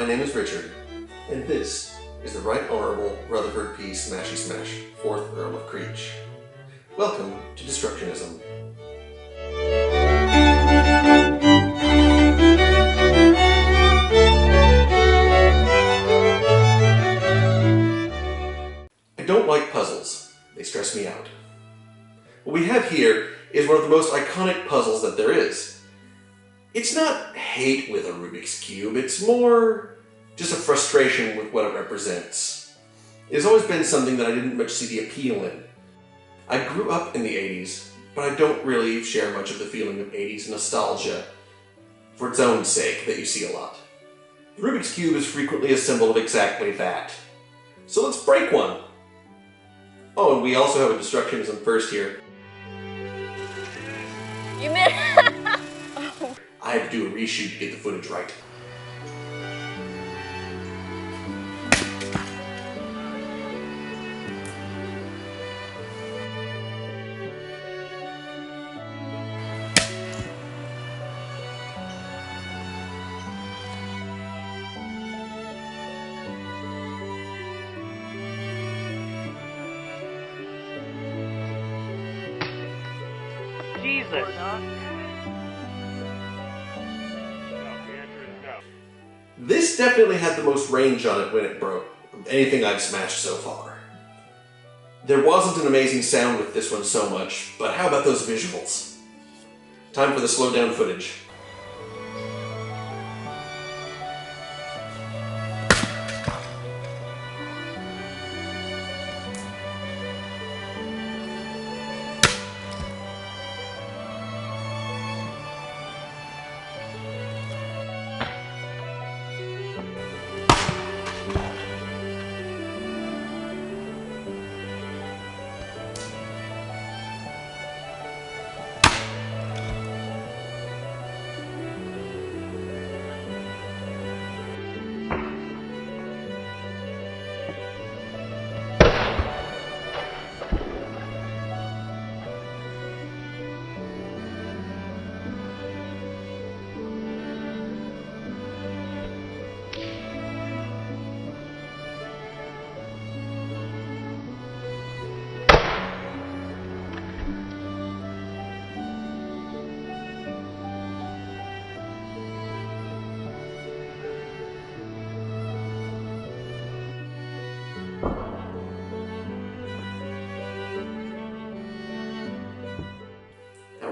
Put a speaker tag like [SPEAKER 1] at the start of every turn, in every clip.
[SPEAKER 1] My name is Richard, and this is the Right Honourable Rutherford P. Smashy Smash, 4th Earl of Creech. Welcome to Destructionism. I don't like puzzles. They stress me out. What we have here is one of the most iconic puzzles that there is. It's not hate with a Rubik's Cube, it's more just a frustration with what it represents. It has always been something that I didn't much see the appeal in. I grew up in the 80s, but I don't really share much of the feeling of 80s nostalgia for its own sake that you see a lot. The Rubik's Cube is frequently a symbol of exactly that. So let's break one! Oh, and we also have a Destructionism first here.
[SPEAKER 2] You missed.
[SPEAKER 1] I had to do a reshoot to get the footage right.
[SPEAKER 3] Jesus.
[SPEAKER 1] This definitely had the most range on it when it broke, of anything I've smashed so far. There wasn't an amazing sound with this one so much, but how about those visuals? Time for the slowed down footage.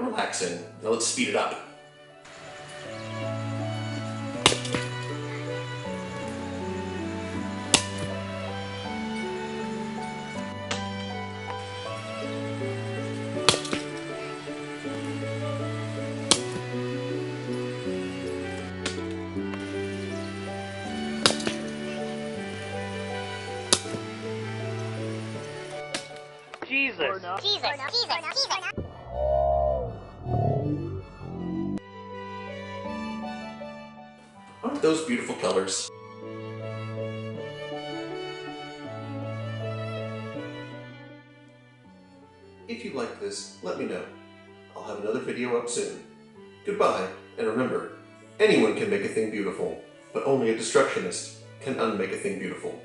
[SPEAKER 1] Relaxing. Now let's speed it up.
[SPEAKER 3] Jesus.
[SPEAKER 1] Aren't those beautiful colors? If you like this, let me know. I'll have another video up soon. Goodbye, and remember, anyone can make a thing beautiful, but only a destructionist can unmake a thing beautiful.